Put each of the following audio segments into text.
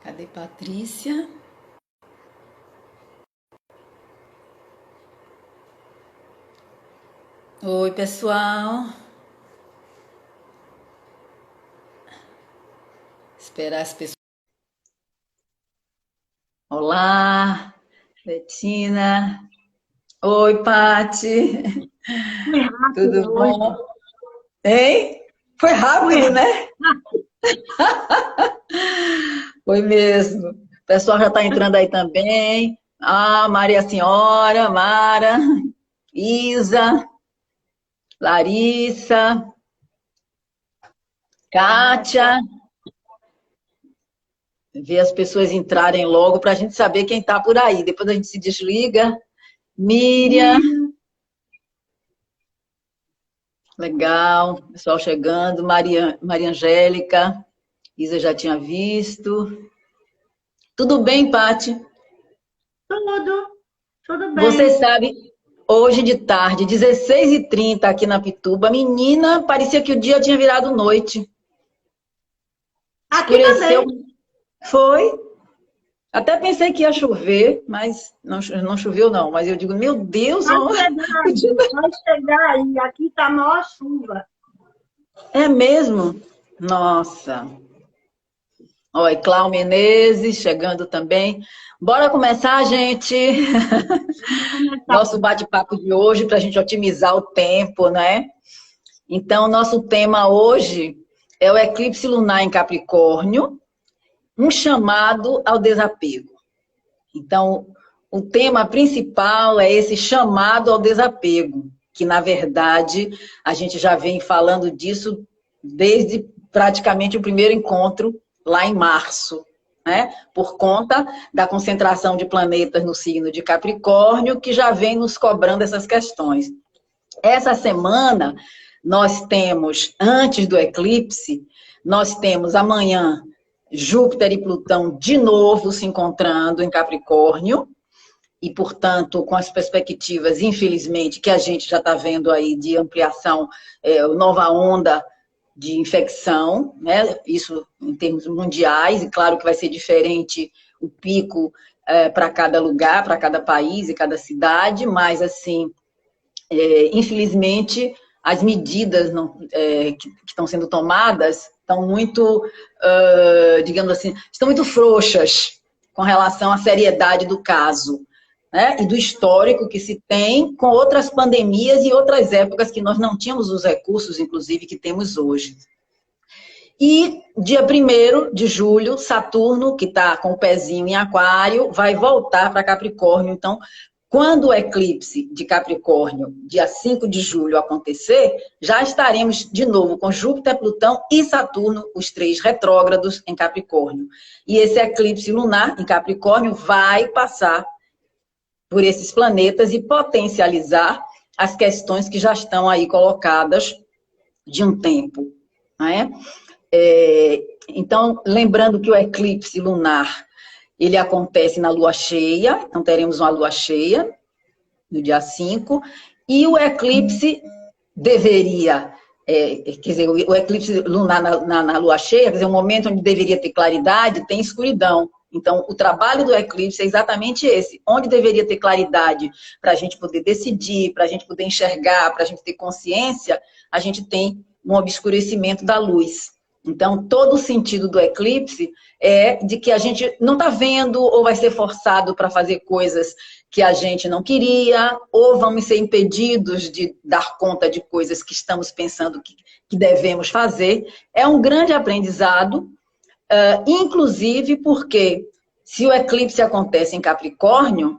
Cadê Patrícia? Oi, pessoal. Esperar as pessoas. Olá, Betina. Oi, Pati. Foi Tudo rápido hoje. bom? Hein? Foi Foi rápido, né? rápido. Foi mesmo. O pessoal já está entrando aí também. Ah, Maria Senhora, Mara, Isa, Larissa, Kátia. Ver as pessoas entrarem logo para a gente saber quem está por aí. Depois a gente se desliga. Miriam, Miriam, legal. Pessoal chegando. Maria Angélica, Isa já tinha visto. Tudo bem, Pati? tudo Você bem. sabe, hoje de tarde, 16h30 aqui na Pituba, menina, parecia que o dia tinha virado noite. Aqui Escureceu. também. Foi. Até pensei que ia chover, mas não choveu não. Mas eu digo, meu Deus, Vai ó, chegar o dia aí, vai chegar aí. Aqui tá a maior chuva. é mesmo? Nossa. Oi, Cláudio Menezes chegando também. Bora começar, gente, Vamos começar. nosso bate-papo de hoje para a gente otimizar o tempo, né? Então, nosso tema hoje é o eclipse lunar em Capricórnio, um chamado ao desapego. Então, o tema principal é esse chamado ao desapego, que, na verdade, a gente já vem falando disso desde praticamente o primeiro encontro, lá em março, né? Por conta da concentração de planetas no signo de Capricórnio, que já vem nos cobrando essas questões. Essa semana, nós temos, antes do eclipse, nós temos amanhã Júpiter e Plutão de novo se encontrando em Capricórnio, e, portanto, com as perspectivas, infelizmente, que a gente já está vendo aí de ampliação, nova onda de infecção, né? Isso em termos mundiais, e claro que vai ser diferente o pico para cada lugar, para cada país e cada cidade, mas, assim, infelizmente, as medidas que estão sendo tomadas estão muito, digamos assim, estão muito frouxas com relação à seriedade do caso, né? E do histórico que se tem com outras pandemias e outras épocas que nós não tínhamos os recursos, inclusive, que temos hoje. E dia 1º de julho, Saturno, que está com o pezinho em Aquário, vai voltar para Capricórnio. Então, quando o eclipse de Capricórnio, dia 5 de julho, acontecer, já estaremos de novo com Júpiter, Plutão e Saturno, os três retrógrados em Capricórnio. E esse eclipse lunar em Capricórnio vai passar por esses planetas e potencializar as questões que já estão aí colocadas de um tempo, não é? Então, lembrando que o eclipse lunar, ele acontece na lua cheia, então teremos uma lua cheia no dia 5, e o eclipse deveria, quer dizer, o eclipse lunar na lua cheia, quer dizer, o momento onde deveria ter claridade, tem escuridão. Então, o trabalho do eclipse é exatamente esse, onde deveria ter claridade para a gente poder decidir, para a gente poder enxergar, para a gente ter consciência, a gente tem um obscurecimento da luz. Então, todo o sentido do eclipse é de que a gente não está vendo ou vai ser forçado para fazer coisas que a gente não queria, ou vamos ser impedidos de dar conta de coisas que estamos pensando que devemos fazer. É um grande aprendizado, inclusive porque se o eclipse acontece em Capricórnio,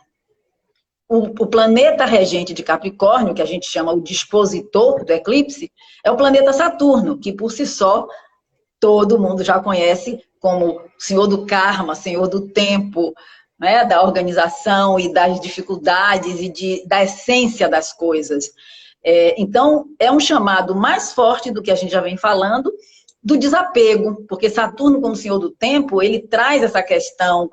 o planeta regente de Capricórnio, que a gente chama o dispositor do eclipse, é o planeta Saturno, que por si só todo mundo já conhece como senhor do karma, senhor do tempo, né, da organização e das dificuldades e da essência das coisas. Então, é um chamado mais forte do que a gente já vem falando, do desapego, porque Saturno, como senhor do tempo, ele traz essa questão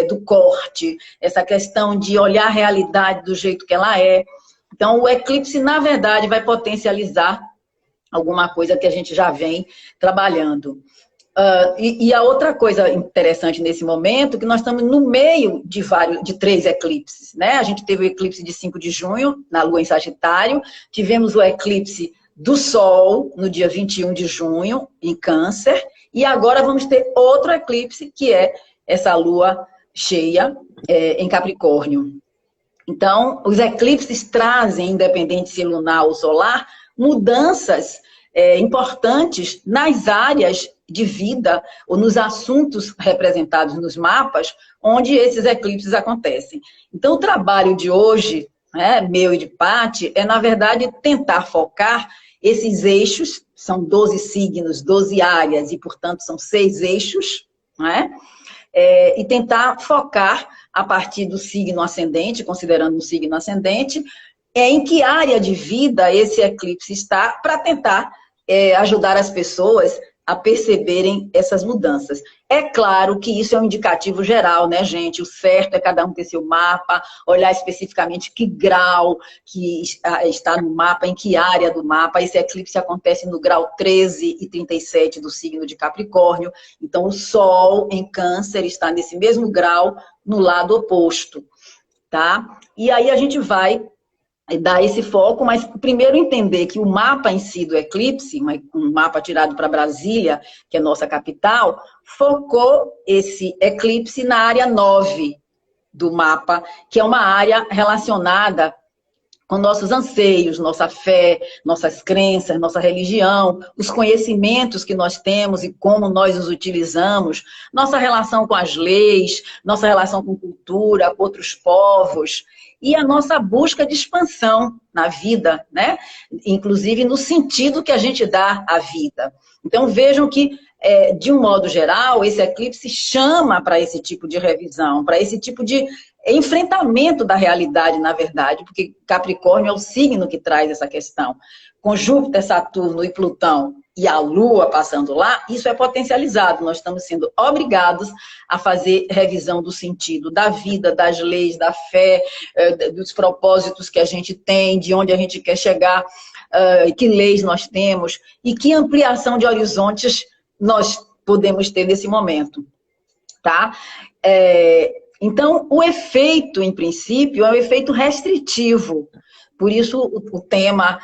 do corte, essa questão de olhar a realidade do jeito que ela é. Então, o eclipse, na verdade, vai potencializar alguma coisa que a gente já vem trabalhando. E a outra coisa interessante nesse momento, que nós estamos no meio de 3 eclipses, né? A gente teve o eclipse de 5 de junho, na Lua em Sagitário, tivemos o eclipse do Sol, no dia 21 de junho, em Câncer, e agora vamos ter outro eclipse, que é essa Lua cheia em Capricórnio. Então, os eclipses trazem, independente se lunar ou solar, mudanças importantes nas áreas de vida ou nos assuntos representados nos mapas onde esses eclipses acontecem. Então, o trabalho de hoje, né, meu e de Paty, é, na verdade, tentar focar esses eixos, são 12 signos, 12 áreas, e, portanto, são 6 eixos, né? E tentar focar a partir do signo ascendente, considerando um signo ascendente, em que área de vida esse eclipse está, para tentar ajudar as pessoas a perceberem essas mudanças. É claro que isso é um indicativo geral, né, gente? O certo é cada um ter seu mapa, olhar especificamente que grau que está no mapa, em que área do mapa. Esse eclipse acontece no grau 13 e 37 do signo de Capricórnio. Então, o Sol em Câncer está nesse mesmo grau, no lado oposto, tá? E aí a gente vai dar esse foco, mas primeiro entender que o mapa em si do eclipse, um mapa tirado para Brasília, que é nossa capital, focou esse eclipse na área 9 do mapa, que é uma área relacionada com nossos anseios, nossa fé, nossas crenças, nossa religião, os conhecimentos que nós temos e como nós os utilizamos, nossa relação com as leis, nossa relação com cultura, com outros povos, e a nossa busca de expansão na vida, né? Inclusive no sentido que a gente dá à vida. Então vejam que, de um modo geral, esse eclipse chama para esse tipo de revisão, para esse tipo de enfrentamento da realidade, na verdade, porque Capricórnio é o signo que traz essa questão. Com Júpiter, Saturno e Plutão e a Lua passando lá, isso é potencializado. Nós estamos sendo obrigados a fazer revisão do sentido da vida, das leis, da fé, dos propósitos que a gente tem, de onde a gente quer chegar, que leis nós temos e que ampliação de horizontes nós podemos ter nesse momento, tá? Então, o efeito, em princípio, é um efeito restritivo. Por isso, o tema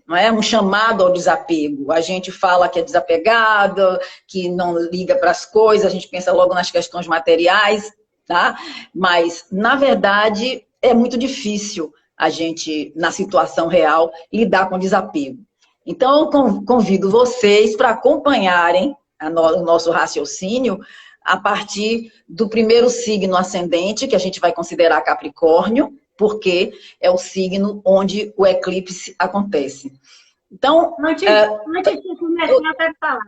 não é um chamado ao desapego. A gente fala que é desapegado, que não liga para as coisas, a gente pensa logo nas questões materiais, tá? Mas, na verdade, é muito difícil a gente, na situação real, lidar com desapego. Então, eu convido vocês para acompanharem o nosso raciocínio a partir do primeiro signo ascendente, que a gente vai considerar Capricórnio, porque é o signo onde o eclipse acontece. Então... Antes de você começar, eu quero falar.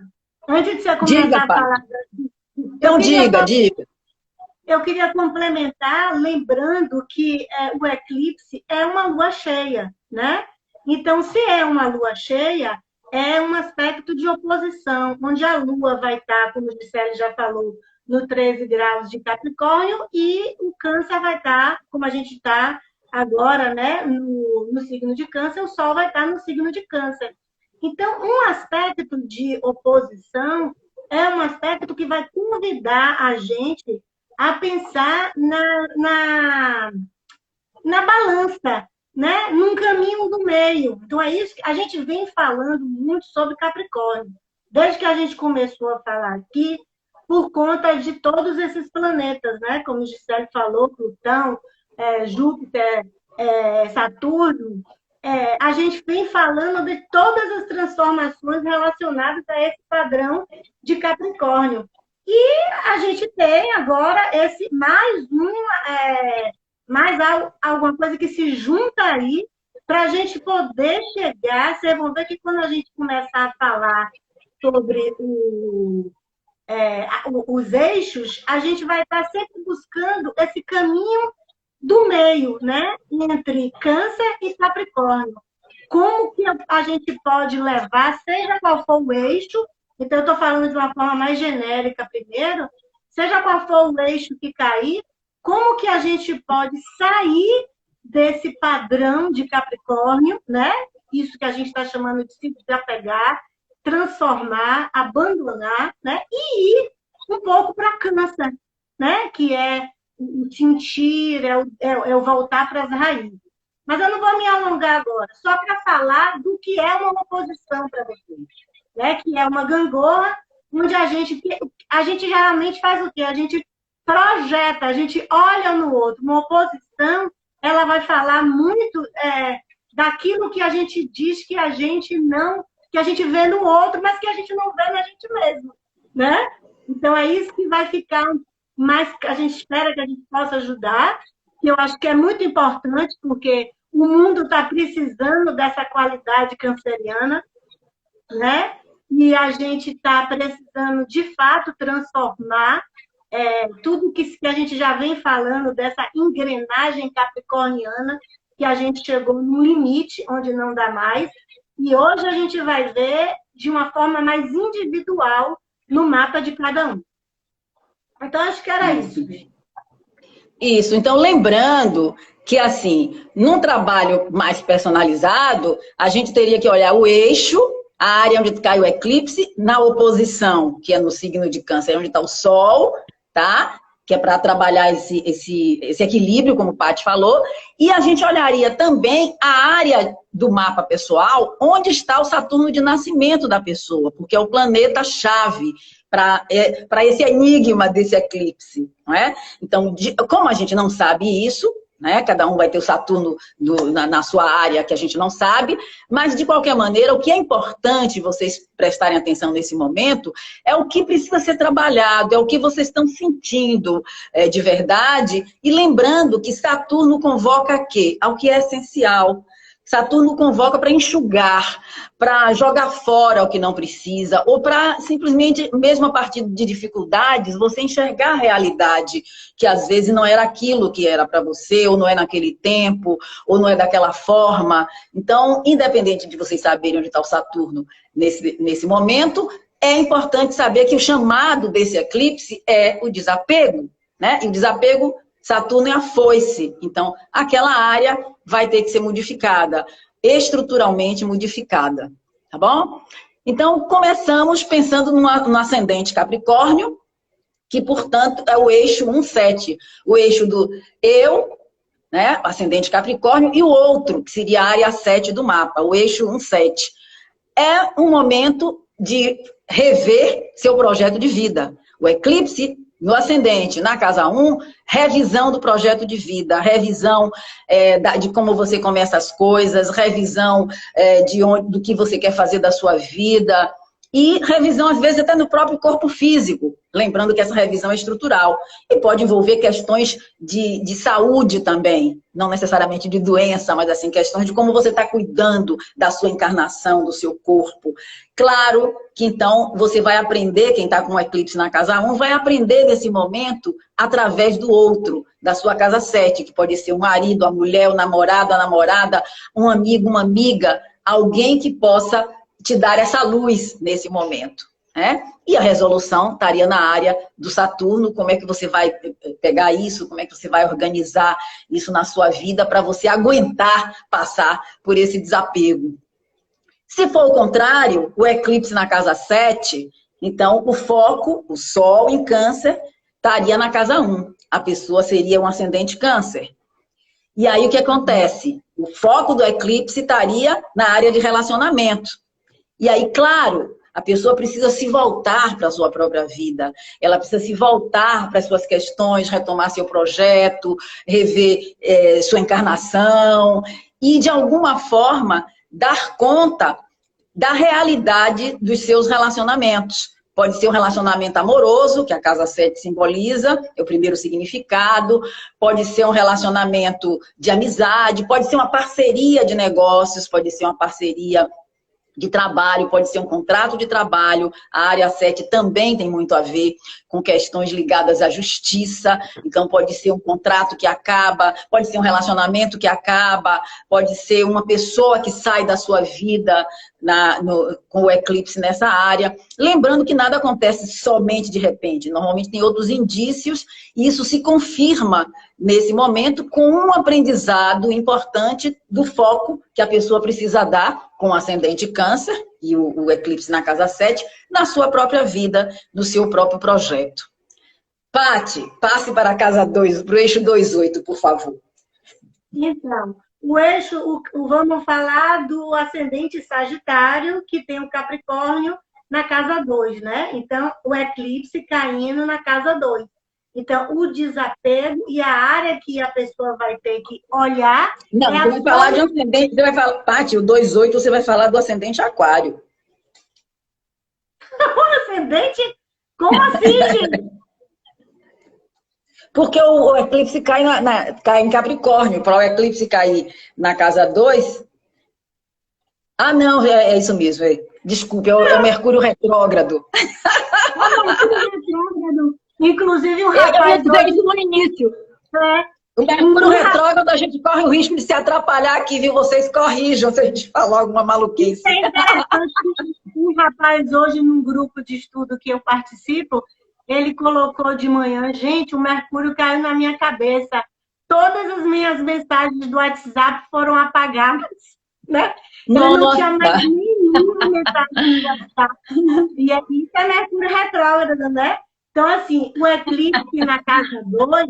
Antes de você começar a falar... Então, diga. Eu queria complementar, lembrando que o eclipse é uma lua cheia, né? Então, se é uma lua cheia, é um aspecto de oposição, onde a Lua vai estar, como o Gisele já falou, no 13 graus de Capricórnio, e o Câncer vai estar, como a gente está agora, né, no signo de Câncer, o Sol vai estar no signo de Câncer. Então, um aspecto de oposição é um aspecto que vai convidar a gente a pensar na balança, né? Num caminho do meio. Então, é isso que a gente vem falando muito sobre Capricórnio. Desde que a gente começou a falar aqui, por conta de todos esses planetas, né? Como o Gisele falou, Plutão, Júpiter, Saturno. A gente vem falando de todas as transformações relacionadas a esse padrão de Capricórnio. E a gente tem agora esse mais alguma coisa que se junta aí para a gente poder chegar. Vocês vão ver que quando a gente começar a falar sobre os eixos, a gente vai estar sempre buscando esse caminho do meio, né? Entre Câncer e Capricórnio. Como que a gente pode levar, seja qual for o eixo, então eu estou falando de uma forma mais genérica primeiro, seja qual for o eixo que cair, como que a gente pode sair desse padrão de Capricórnio, né? Isso que a gente está chamando de se desapegar, transformar, abandonar, né? E que é o sentir, é o voltar para as raízes. Mas eu não vou me alongar agora, só para falar do que é uma oposição para vocês, né? Que é uma gangorra, onde a gente geralmente faz o quê? A gente projeta, a gente olha no outro. Uma oposição, ela vai falar muito daquilo que a gente diz que a gente não, que a gente vê no outro, mas que a gente não vê na gente mesmo, né? Então é isso que vai ficar mais, a gente espera que a gente possa ajudar, que eu acho que é muito importante, porque o mundo está precisando dessa qualidade canceriana, né? E a gente está precisando, de fato, transformar tudo que a gente já vem falando dessa engrenagem capricorniana, que a gente chegou no limite, onde não dá mais, e hoje a gente vai ver de uma forma mais individual no mapa de cada um. Então, acho que era isso. Isso. Então, lembrando que, assim, num trabalho mais personalizado, a gente teria que olhar o eixo, a área onde cai o eclipse, na oposição, que é no signo de Câncer, onde está o Sol, tá? Que é para trabalhar esse equilíbrio, como o Paty falou, e a gente olharia também a área do mapa pessoal, onde está o Saturno de nascimento da pessoa, porque é o planeta-chave para esse enigma desse eclipse, não é? Então, como a gente não sabe isso, né? Cada um vai ter o Saturno na sua área que a gente não sabe, mas de qualquer maneira, o que é importante vocês prestarem atenção nesse momento é o que precisa ser trabalhado, é o que vocês estão sentindo de verdade, e lembrando que Saturno convoca a quê? Ao que é essencial. Saturno convoca para enxugar, para jogar fora o que não precisa, ou para simplesmente, mesmo a partir de dificuldades, você enxergar a realidade, que às vezes não era aquilo que era para você, ou não é naquele tempo, ou não é daquela forma. Então, independente de vocês saberem onde está o Saturno nesse momento, é importante saber que o chamado desse eclipse é o desapego, né? E o desapego, Saturno é a foice, então aquela área vai ter que ser modificada, estruturalmente modificada, tá bom? Então, começamos pensando no ascendente Capricórnio, que, portanto, é o eixo 1-7, o eixo do eu, né, ascendente Capricórnio, e o outro, que seria a área 7 do mapa, o eixo 1-7. É um momento de rever seu projeto de vida. O eclipse no ascendente, na casa 1, revisão do projeto de vida, revisão de como você começa as coisas, revisão do que você quer fazer da sua vida, e revisão, às vezes, até no próprio corpo físico, lembrando que essa revisão é estrutural, e pode envolver questões de saúde também, não necessariamente de doença, mas assim, questões de como você está cuidando da sua encarnação, do seu corpo. Claro que, então, você vai aprender, quem está com o eclipse na casa 1, vai aprender nesse momento através do outro, da sua casa 7, que pode ser o marido, a mulher, o namorado, a namorada, um amigo, uma amiga, alguém que possa te dar essa luz nesse momento, né? E a resolução estaria na área do Saturno, como é que você vai pegar isso, como é que você vai organizar isso na sua vida para você aguentar passar por esse desapego. Se for o contrário, o eclipse na casa 7, então o foco, o Sol em Câncer, estaria na casa 1. A pessoa seria um ascendente Câncer. E aí o que acontece? O foco do eclipse estaria na área de relacionamento. E aí, claro, a pessoa precisa se voltar para a sua própria vida. Ela precisa se voltar para as suas questões, retomar seu projeto, rever sua encarnação e, de alguma forma, dar conta da realidade dos seus relacionamentos. Pode ser um relacionamento amoroso, que a casa 7 simboliza, é o primeiro significado. Pode ser um relacionamento de amizade, pode ser uma parceria de negócios, pode ser uma parceria de trabalho, pode ser um contrato de trabalho. A área 7 também tem muito a ver com questões ligadas à justiça, então pode ser um contrato que acaba, pode ser um relacionamento que acaba, pode ser uma pessoa que sai da sua vida com o eclipse nessa área. Lembrando que nada acontece somente de repente, normalmente tem outros indícios, e isso se confirma nesse momento com um aprendizado importante do foco que a pessoa precisa dar com o ascendente Câncer e o eclipse na casa 7, na sua própria vida, no seu próprio projeto. Pati, passe para a casa 2, para o eixo 28, por favor. Então, o eixo, vamos falar do ascendente Sagitário, que tem o Capricórnio na casa 2, né? Então, o eclipse caindo na casa 2. Então, o desapego e a área que a pessoa vai ter que olhar... Não, você vai falar de um ascendente, você vai falar, Pati, o 28, você vai falar do ascendente Aquário. O ascendente? Como assim, gente? Porque o eclipse cai, cai em Capricórnio. Para o eclipse cair na casa 2... Ah, não, é isso mesmo. Desculpe, é o Mercúrio retrógrado. O Mercúrio retrógrado. Inclusive, o rapaz... Eu ia dizer isso no início. O Mercúrio retrógrado, a gente corre o risco de se atrapalhar aqui, viu? Vocês corrijam se a gente falar alguma maluquice. É interessante. Um rapaz, hoje, num grupo de estudo que eu participo, ele colocou de manhã, gente, o Mercúrio caiu na minha cabeça. Todas as minhas mensagens do WhatsApp foram apagadas, né? Ele não tinha mais nenhuma mensagem do WhatsApp. E isso é Mercúrio retrógrado, né? Então, assim, o eclipse na casa 2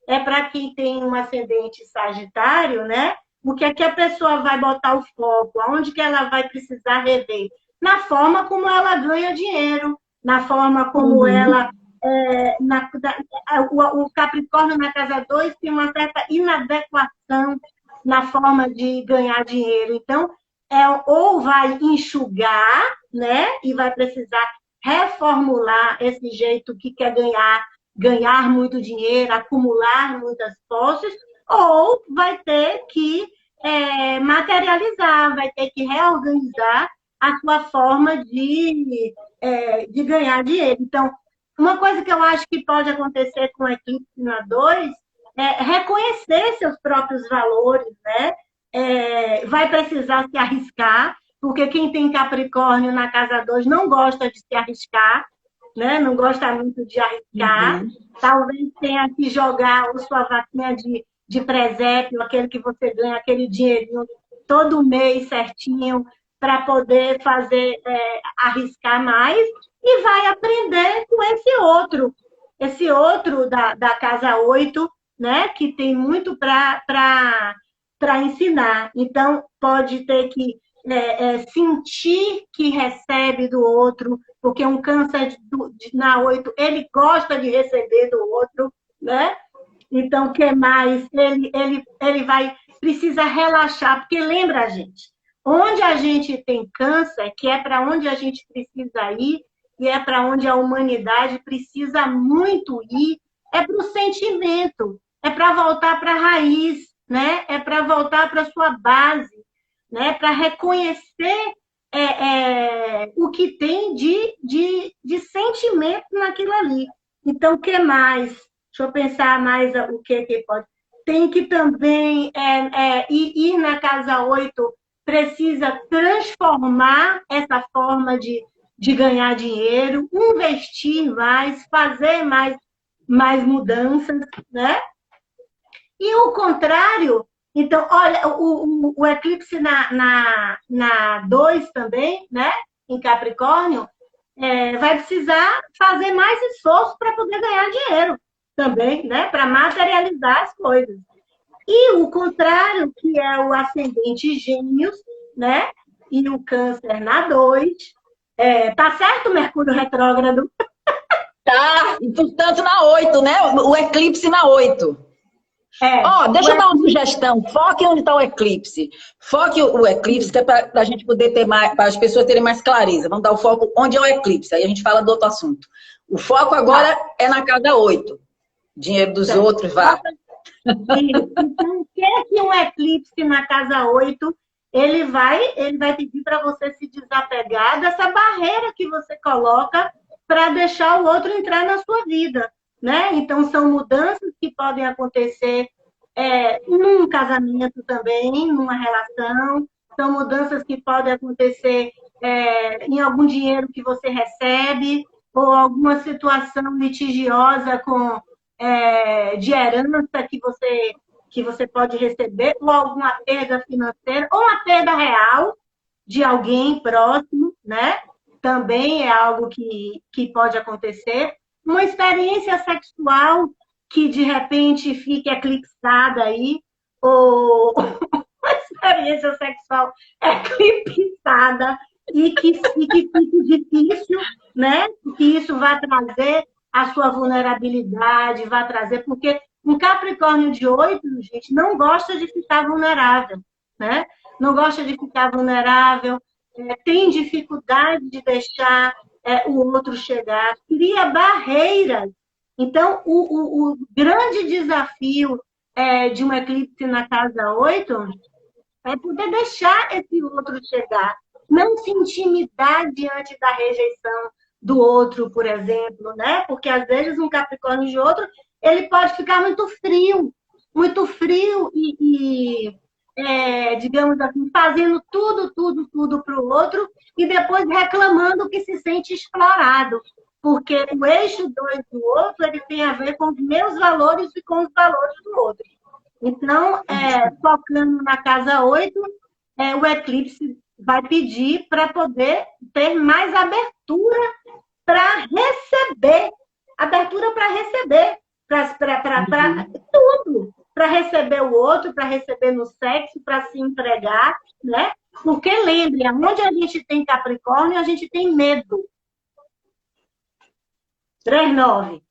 é para quem tem um ascendente sagitário, né? O que é que a pessoa vai botar o foco? Aonde que ela vai precisar rever? Na forma como ela ganha dinheiro, na forma como ela... o Capricórnio na casa 2 tem uma certa inadequação na forma de ganhar dinheiro. Então, ou vai enxugar, né? E vai precisar reformular esse jeito que quer ganhar muito dinheiro, acumular muitas posses, ou vai ter que materializar, vai ter que reorganizar a sua forma de ganhar dinheiro. Então, uma coisa que eu acho que pode acontecer com a eclipse na 2 é reconhecer seus próprios valores, né? Vai precisar se arriscar, porque quem tem Capricórnio na casa 2 não gosta de se arriscar, né? Não gosta muito de arriscar. Talvez tenha que jogar a sua vaquinha de presépio, aquele que você ganha, aquele dinheirinho todo mês certinho, para poder fazer, arriscar mais, e vai aprender com esse outro da casa 8, né? Que tem muito para ensinar. Então, pode ter que sentir que recebe do outro, porque um câncer na 8, ele gosta de receber do outro, né? Então, o que mais? Ele precisa relaxar, porque lembra, gente, onde a gente tem câncer, que é para onde a gente precisa ir, e é para onde a humanidade precisa muito ir, é para o sentimento, é para voltar para a raiz, né? É para voltar para a sua base, né? Para reconhecer o que tem de sentimento naquilo ali. Então, o que mais? Deixa eu pensar mais o que pode. Tem que também ir na casa 8, precisa transformar essa forma de ganhar dinheiro, investir mais, fazer mais mudanças, né? E o contrário, então, olha, o eclipse na 2 também, né? Em Capricórnio, vai precisar fazer mais esforço para poder ganhar dinheiro também, né? Para materializar as coisas. E o contrário, que é o ascendente Gêmeos, né? E o Câncer na 2. Tá certo, Mercúrio retrógrado? Tá, e portanto na 8, né? O eclipse na 8. Deixa eu dar uma sugestão. Foque onde está o eclipse. Foque o eclipse, que é para a gente poder ter mais, para as pessoas terem mais clareza. Vamos dar o foco onde é o eclipse. Aí a gente fala do outro assunto. O foco agora é na casa 8. Dinheiro dos outros, vá. Então, o que é que um eclipse na casa 8? Ele vai pedir para você se desapegar dessa barreira que você coloca para deixar o outro entrar na sua vida, né? Então, são mudanças que podem acontecer num casamento também, numa relação, são mudanças que podem acontecer em algum dinheiro que você recebe, ou alguma situação litigiosa de herança que você pode receber, ou alguma perda financeira, ou uma perda real de alguém próximo, né? Também é algo que pode acontecer. uma experiência sexual que, de repente, fique eclipsada aí, ou uma experiência sexual eclipsada e que fique difícil, né? Que isso vai trazer a sua vulnerabilidade, vai trazer... Porque um Capricórnio de 8, gente, não gosta de ficar vulnerável, né? Não gosta de ficar vulnerável, tem dificuldade de deixar o outro chegar, cria barreiras. Então, o grande desafio de um eclipse na casa 8 é poder deixar esse outro chegar, não se intimidar diante da rejeição do outro, por exemplo, né? Porque às vezes um Capricórnio de outro, ele pode ficar muito frio digamos assim, fazendo tudo para o outro e depois reclamando que se sente explorado. Porque o eixo 2 do outro, ele tem a ver com os meus valores e com os valores do outro. Então, focando na casa 8, o eclipse vai pedir para poder ter mais abertura para receber. Abertura para receber. Para tudo. Para receber o outro, para receber no sexo, para se entregar, né? Porque, lembre, onde a gente tem Capricórnio, a gente tem medo. 3-9.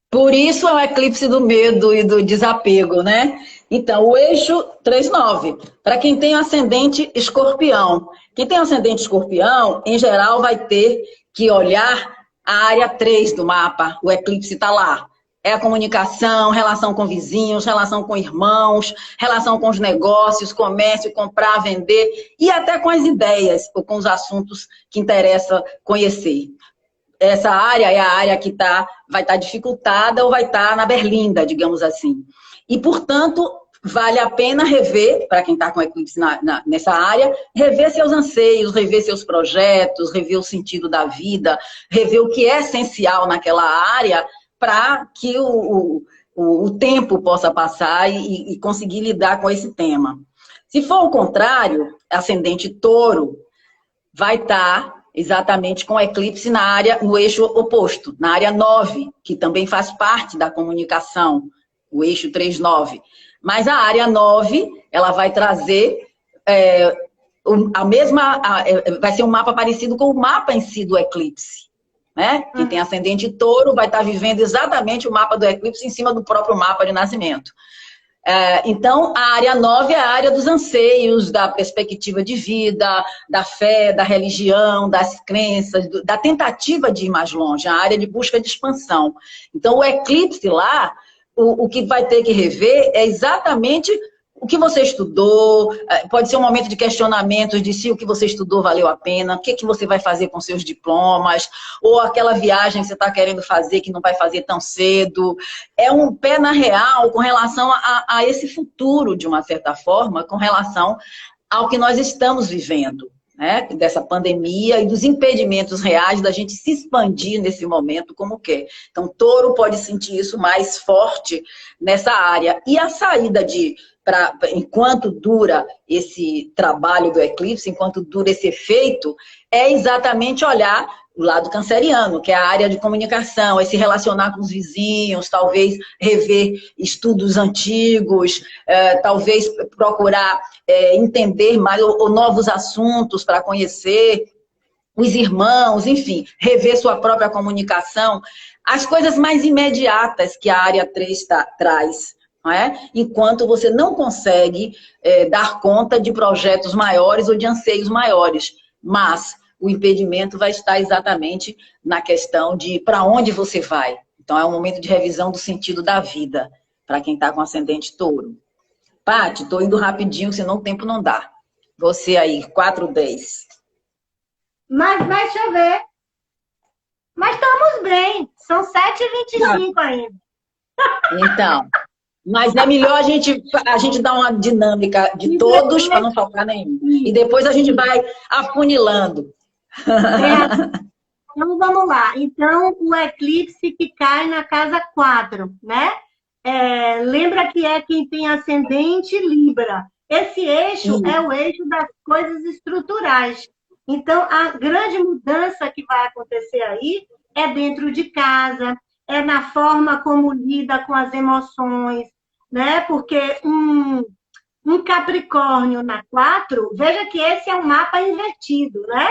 Por isso é o eclipse do medo e do desapego, né? Então, o eixo 3-9. Para quem tem ascendente escorpião. Quem tem ascendente escorpião, em geral, vai ter que olhar a área 3 do mapa. O eclipse está lá. É a comunicação, relação com vizinhos, relação com irmãos, relação com os negócios, comércio, comprar, vender e até com as ideias ou com os assuntos que interessa conhecer. Essa área é a área que vai estar dificultada ou vai estar na berlinda, digamos assim. E, portanto, vale a pena rever, para quem está com eclipse nessa área, rever seus anseios, rever seus projetos, rever o sentido da vida, rever o que é essencial naquela área, para que o tempo possa passar e conseguir lidar com esse tema. Se for o contrário, ascendente touro, vai estar exatamente com eclipse no eixo oposto, na área 9, que também faz parte da comunicação, o eixo 3-9. Mas a área 9, ela vai trazer vai ser um mapa parecido com o mapa em si do eclipse. Né? Quem tem ascendente touro vai estar vivendo exatamente o mapa do eclipse em cima do próprio mapa de nascimento. Então, a área 9 é a área dos anseios, da perspectiva de vida, da fé, da religião, das crenças, da tentativa de ir mais longe, a área de busca de expansão. Então, o eclipse lá, o que vai ter que rever é exatamente o que você estudou, pode ser um momento de questionamentos de se o que você estudou valeu a pena, o que você vai fazer com seus diplomas, ou aquela viagem que você está querendo fazer que não vai fazer tão cedo. É um pé na real com relação a esse futuro, de uma certa forma, com relação ao que nós estamos vivendo, né? Dessa pandemia e dos impedimentos reais da gente se expandir nesse momento como quer. Então, touro pode sentir isso mais forte nessa área. E a saída enquanto dura esse trabalho do eclipse, enquanto dura esse efeito, é exatamente olhar o lado canceriano, que é a área de comunicação, é se relacionar com os vizinhos, talvez rever estudos antigos, talvez procurar entender mais ou novos assuntos para conhecer os irmãos, enfim, rever sua própria comunicação, as coisas mais imediatas que a área 3 traz. Não é? Enquanto você não consegue dar conta de projetos maiores ou de anseios maiores. Mas o impedimento vai estar exatamente na questão de para onde você vai. Então, é um momento de revisão do sentido da vida, para quem está com ascendente touro. Paty, estou indo rapidinho, senão o tempo não dá. Você aí, 4-10. Mas vai chover. Mas estamos bem. São 7h25 ainda. Então... Mas é melhor a gente dar uma dinâmica de todos para não faltar nenhum. E depois a gente vai afunilando. Então, vamos lá. Então, o eclipse que cai na casa 4, né? Lembra que é quem tem ascendente Libra. Esse eixo é o eixo das coisas estruturais. Então, a grande mudança que vai acontecer aí é dentro de casa, é na forma como lida com as emoções, né? Porque um Capricórnio na 4, veja que esse é um mapa invertido, né?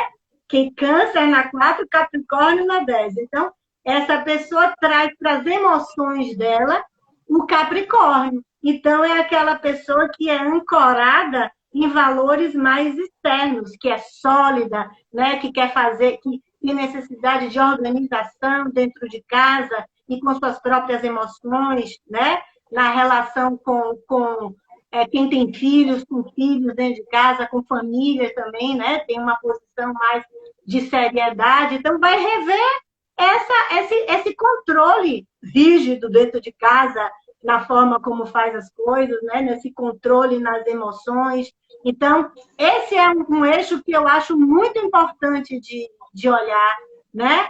Que Câncer na 4, Capricórnio na 10. Então, essa pessoa traz para as emoções dela o Capricórnio. Então, é aquela pessoa que é ancorada em valores mais externos, que é sólida, né? Que quer fazer, que tem necessidade de organização dentro de casa e com suas próprias emoções, né? Na relação com quem tem filhos, com filhos dentro de casa, com famílias também, né? Tem uma posição mais de seriedade. Então, vai rever esse controle rígido dentro de casa, na forma como faz as coisas, né? Nesse controle nas emoções. Então, esse é um eixo que eu acho muito importante de olhar, né?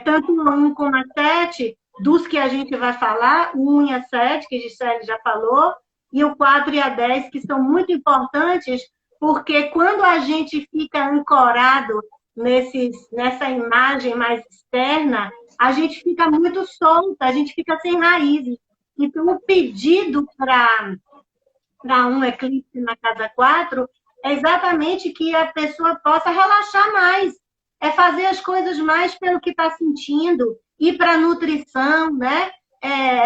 Tanto o 1 como a 7, dos que a gente vai falar, o 1 e a 7, que a Gisele já falou, e o 4 e a 10, que são muito importantes, porque quando a gente fica ancorado nessa imagem mais externa, a gente fica muito solta, a gente fica sem raízes. Então, o pedido para um eclipse na casa 4 é exatamente que a pessoa possa relaxar mais, é fazer as coisas mais pelo que está sentindo, ir para a nutrição, né?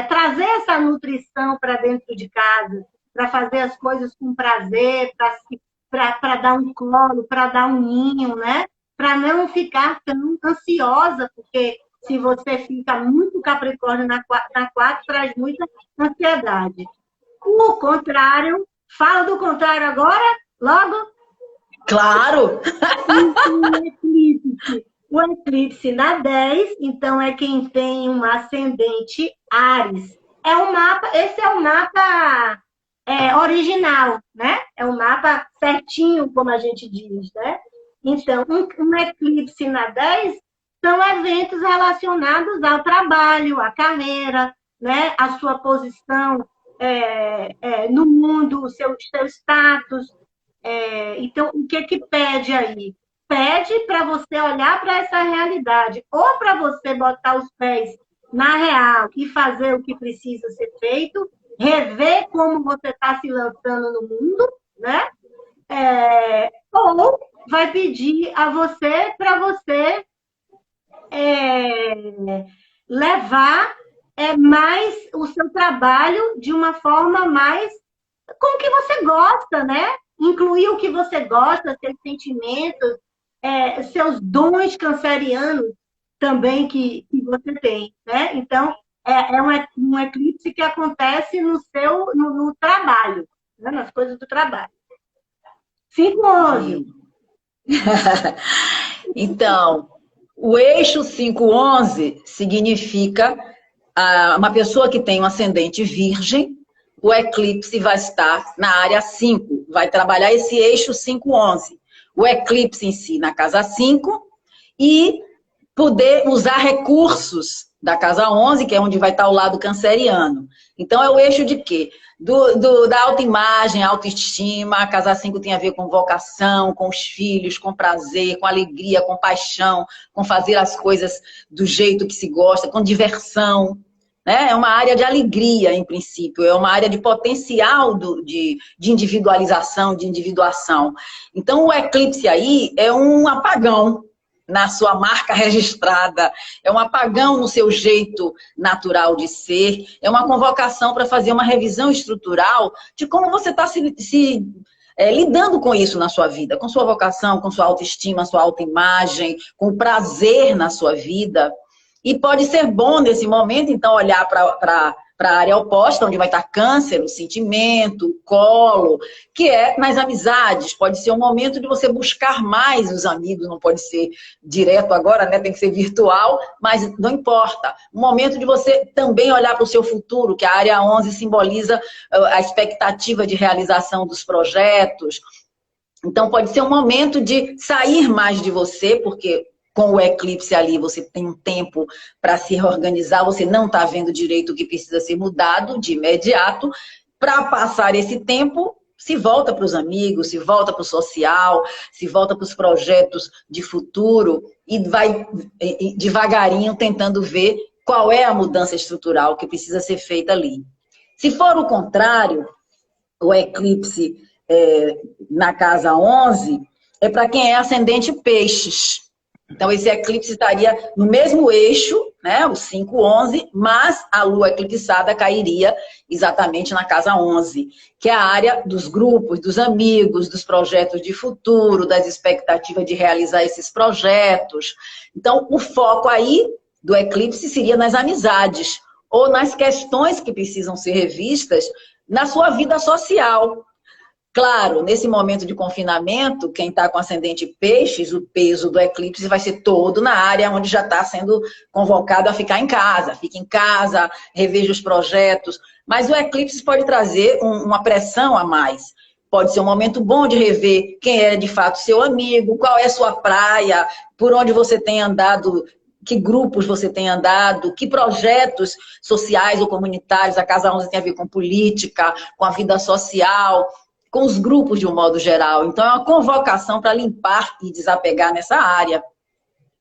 Trazer essa nutrição para dentro de casa, para fazer as coisas com prazer, para dar um colo, para dar um ninho, né? Para não ficar tão ansiosa, porque se você fica muito Capricórnio na 4, traz muita ansiedade. O contrário, fala do contrário agora, logo. Claro! O eclipse na 10, então é quem tem um ascendente Áries. Esse é o mapa original, né? É um mapa certinho, como a gente diz, né? Então, um eclipse na 10 são eventos relacionados ao trabalho, à carreira, né? A sua posição no mundo, o seu status. Então, o que pede aí? Pede para você olhar para essa realidade, ou para você botar os pés na real e fazer o que precisa ser feito, rever como você está se lançando no mundo, né? Ou vai pedir a você para você levar mais o seu trabalho de uma forma mais com o que você gosta, né? Incluir o que você gosta, seus sentimentos, seus dons cancerianos também que você tem, né? Então, um eclipse que acontece no trabalho, né? Nas coisas do trabalho. 5-11. Então, o eixo 5-11 significa uma pessoa que tem um ascendente virgem, o eclipse vai estar na área 5, vai trabalhar esse eixo 5-11. O eclipse em si na casa 5 e poder usar recursos da casa 11, que é onde vai estar o lado canceriano. Então, é o eixo de quê? Da autoimagem, autoestima. A casa 5 tem a ver com vocação, com os filhos, com prazer, com alegria, com paixão, com fazer as coisas do jeito que se gosta, com diversão. Né? É uma área de alegria, em princípio, é uma área de potencial de individualização, de individuação. Então, o eclipse aí é um apagão na sua marca registrada, é um apagão no seu jeito natural de ser, é uma convocação para fazer uma revisão estrutural de como você está lidando com isso na sua vida, com sua vocação, com sua autoestima, sua autoimagem, com o prazer na sua vida. E pode ser bom nesse momento, então, olhar para a área oposta, onde vai estar câncer, o sentimento, o colo, que é nas amizades. Pode ser um momento de você buscar mais os amigos, não pode ser direto agora, né? Tem que ser virtual, mas não importa. Um momento de você também olhar para o seu futuro, que a área 11 simboliza a expectativa de realização dos projetos. Então, pode ser um momento de sair mais de você, porque com o eclipse ali, você tem um tempo para se reorganizar, você não está vendo direito o que precisa ser mudado de imediato. Para passar esse tempo, se volta para os amigos, se volta para o social, se volta para os projetos de futuro e vai devagarinho tentando ver qual é a mudança estrutural que precisa ser feita ali. Se for o contrário, o eclipse na casa 11 é para quem é ascendente peixes. Então, esse eclipse estaria no mesmo eixo, né, o 5-11, mas a lua eclipsada cairia exatamente na casa 11, que é a área dos grupos, dos amigos, dos projetos de futuro, das expectativas de realizar esses projetos. Então, o foco aí do eclipse seria nas amizades, ou nas questões que precisam ser revistas na sua vida social. Claro, nesse momento de confinamento, quem está com ascendente peixes, o peso do eclipse vai ser todo na área onde já está sendo convocado a ficar em casa. Fique em casa, reveja os projetos. Mas o eclipse pode trazer uma pressão a mais. Pode ser um momento bom de rever quem é de fato seu amigo, qual é a sua praia, por onde você tem andado, que grupos você tem andado, que projetos sociais ou comunitários. A Casa 11 tem a ver com política, com a vida social, com os grupos de um modo geral. Então, é uma convocação para limpar e desapegar nessa área.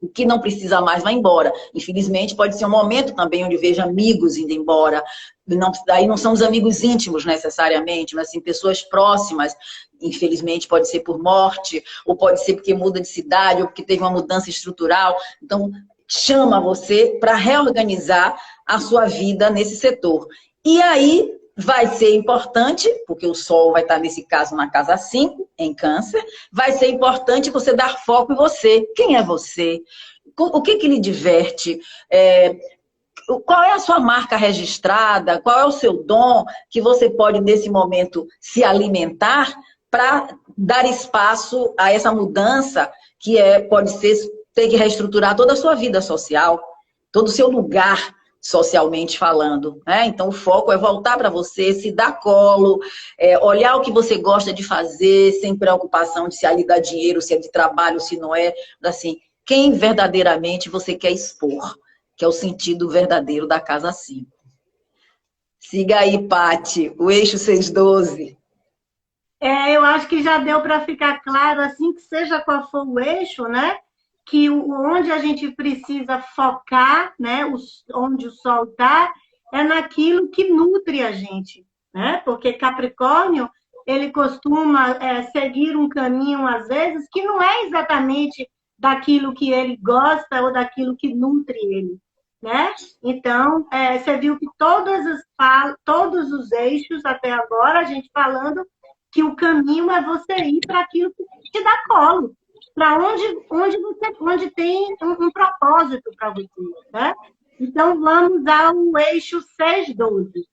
O que não precisa mais vai embora. Infelizmente, pode ser um momento também onde vejo amigos indo embora. Daí não são os amigos íntimos necessariamente, mas sim pessoas próximas. Infelizmente, pode ser por morte, ou pode ser porque muda de cidade, ou porque teve uma mudança estrutural. Então, chama você para reorganizar a sua vida nesse setor. E aí, vai ser importante, porque o Sol vai estar, nesse caso, na casa 5, em Câncer, vai ser importante você dar foco em você. Quem é você? O que lhe diverte? Qual é a sua marca registrada? Qual é o seu dom que você pode, nesse momento, se alimentar para dar espaço a essa mudança que pode ser ter que reestruturar toda a sua vida social, todo o seu lugar socialmente falando, né? Então, o foco é voltar para você, se dar colo, olhar o que você gosta de fazer, sem preocupação de se ali dá dinheiro, se é de trabalho, se não é. Assim, quem verdadeiramente você quer expor, que é o sentido verdadeiro da casa 5. Siga aí, Pati, o eixo 6-12. Eu acho que já deu para ficar claro, assim, que seja qual for o eixo, né? Que onde a gente precisa focar, né, onde o Sol está, é naquilo que nutre a gente, né? Porque Capricórnio, ele costuma seguir um caminho, às vezes, que não é exatamente daquilo que ele gosta ou daquilo que nutre ele, né? Então, você viu que todos os eixos, até agora, a gente falando que o caminho é você ir para aquilo que te dá colo, para onde tem um propósito para você, né? Então, vamos ao eixo 6-12,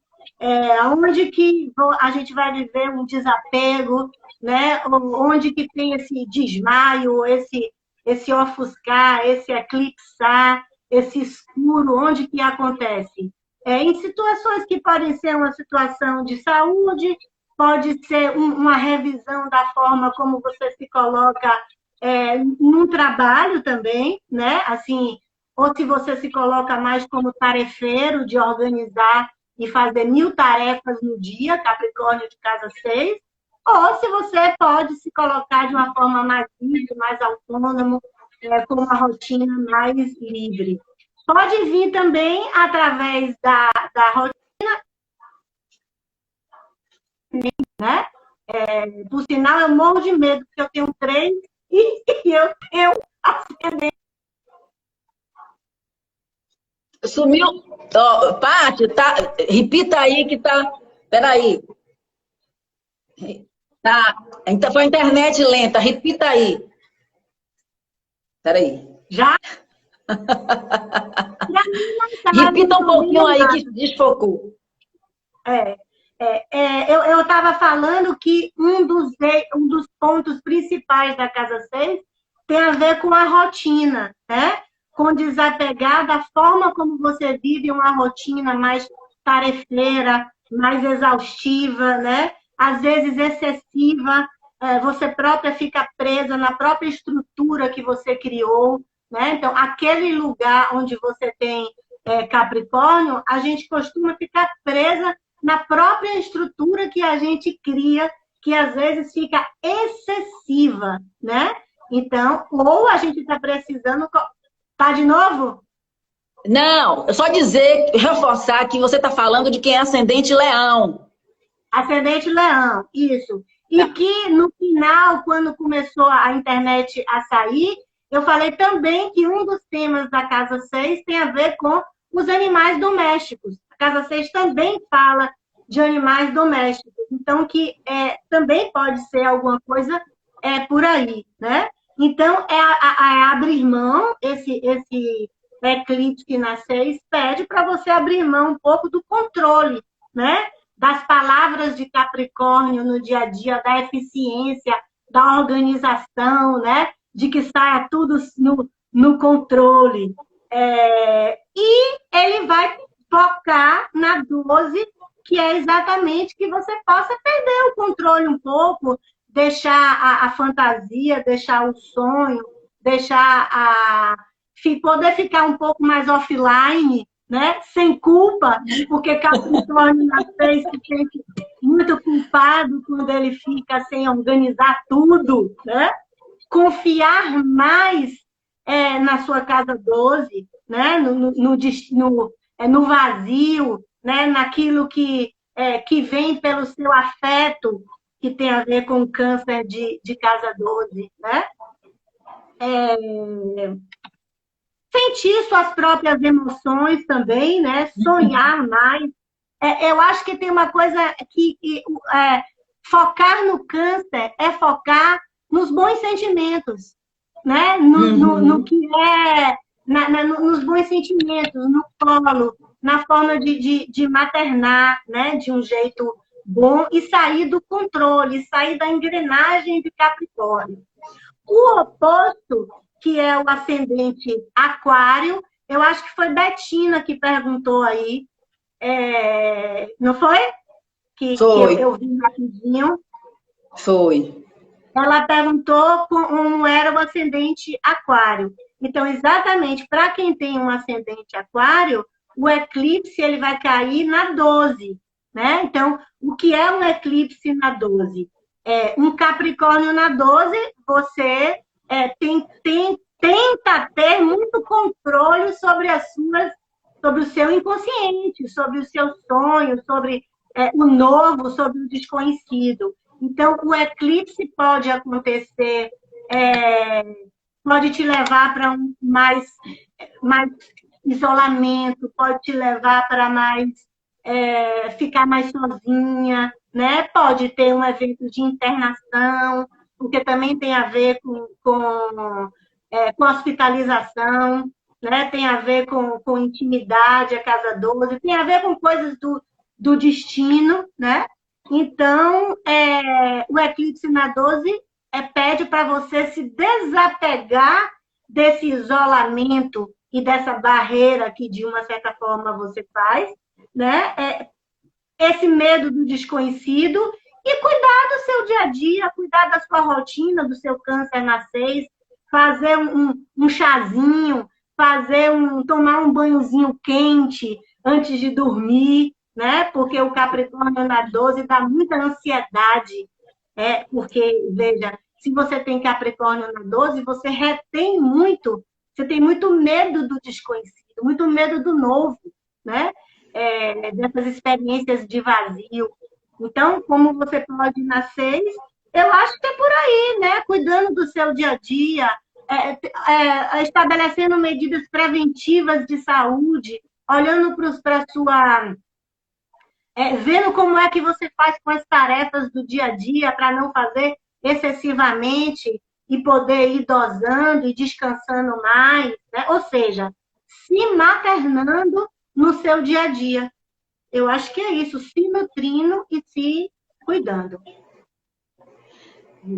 onde que a gente vai viver um desapego, né? Onde que tem esse desmaio, esse ofuscar, esse eclipsar, esse escuro, onde que acontece? Em situações que podem ser uma situação de saúde, pode ser uma revisão da forma como você se coloca num trabalho também, né? Assim, ou se você se coloca mais como tarefeiro, de organizar e fazer 1000 tarefas no dia, Capricórnio de casa 6, ou se você pode se colocar de uma forma mais livre, mais autônomo, com uma rotina mais livre. Pode vir também através da rotina, né? Por sinal, eu morro de medo, porque eu tenho 3 e eu tenho ascendente. Sumiu. Oh, Pati, repita aí que tá. Peraí. Tá. Então foi a internet lenta. Repita aí. Peraí. Já? Repita um pouquinho aí que desfocou. Eu estava falando que um dos pontos principais da Casa 6 tem a ver com a rotina, né? Com desapegar da forma como você vive uma rotina mais tarefeira, mais exaustiva, né? Às vezes excessiva, você própria fica presa na própria estrutura que você criou, né? Então, aquele lugar onde você tem Capricórnio, a gente costuma ficar presa na própria estrutura que a gente cria que às vezes fica excessiva, né? Então, ou a gente está precisando... Tá de novo? Não, só dizer, reforçar que você está falando de quem é ascendente leão. Ascendente leão, isso. E que no final, quando começou a internet a sair, eu falei também que um dos temas da Casa 6 tem a ver com os animais domésticos. A Casa 6 também fala de animais domésticos. Então, que também pode ser alguma coisa por aí, né? Então, abrir mão, esse eclipse na 6 pede para você abrir mão um pouco do controle, né? Das palavras de Capricórnio no dia a dia, da eficiência, da organização, né? De que saia tudo no controle. E ele vai focar na 12, que é exatamente que você possa perder o controle um pouco, deixar a fantasia, deixar o sonho, deixar poder ficar um pouco mais offline, né? Sem culpa, porque Capricórnio na 6 se sente muito culpado quando ele fica sem organizar tudo, né? Confiar mais na sua casa 12, né? No vazio, né? Naquilo que vem pelo seu afeto, que tem a ver com o câncer de casa 12, né? Sentir suas próprias emoções também, né? Sonhar mais. Eu acho que tem uma coisa que focar no câncer é focar nos bons sentimentos, né? No que nos bons sentimentos, no colo, na forma de maternar, né? De um jeito bom e sair do controle, sair da engrenagem de Capricórnio. O oposto, que é o ascendente aquário, eu acho que foi Betina que perguntou aí, não foi? Foi. Que eu vi rapidinho. Foi. Ela perguntou como era o ascendente aquário. Então, exatamente, para quem tem um ascendente aquário, o eclipse ele vai cair na 12, né? Então, o que é um eclipse na 12? Um Capricórnio na 12, você tenta ter muito controle sobre sobre o seu inconsciente, sobre os seus sonhos, sobre o novo, sobre o desconhecido. Então, o eclipse pode acontecer, pode te levar para mais isolamento, pode te levar para ficar mais sozinha, né? Pode ter um evento de internação, porque também tem a ver com hospitalização, né? Tem a ver com intimidade, a casa 12, tem a ver com coisas do destino, né? Então, o eclipse na 12 pede para você se desapegar desse isolamento e dessa barreira que, de uma certa forma, você faz, né? Esse medo do desconhecido e cuidar do seu dia a dia, cuidar da sua rotina, do seu câncer na 6, fazer um chazinho, tomar um banhozinho quente antes de dormir, né? Porque o Capricórnio na 12 dá muita ansiedade, porque, veja, se você tem Capricórnio na 12, você retém muito, você tem muito medo do desconhecido, muito medo do novo, né? Dessas experiências de vazio. Então, como você pode ir na 6, eu acho que é por aí, né? Cuidando do seu dia a dia, estabelecendo medidas preventivas de saúde, olhando para sua... vendo como é que você faz com as tarefas do dia a dia para não fazer excessivamente e poder ir dosando e descansando mais, né? Ou seja, se maternando no seu dia a dia. Eu acho que é isso, se nutrindo e se cuidando.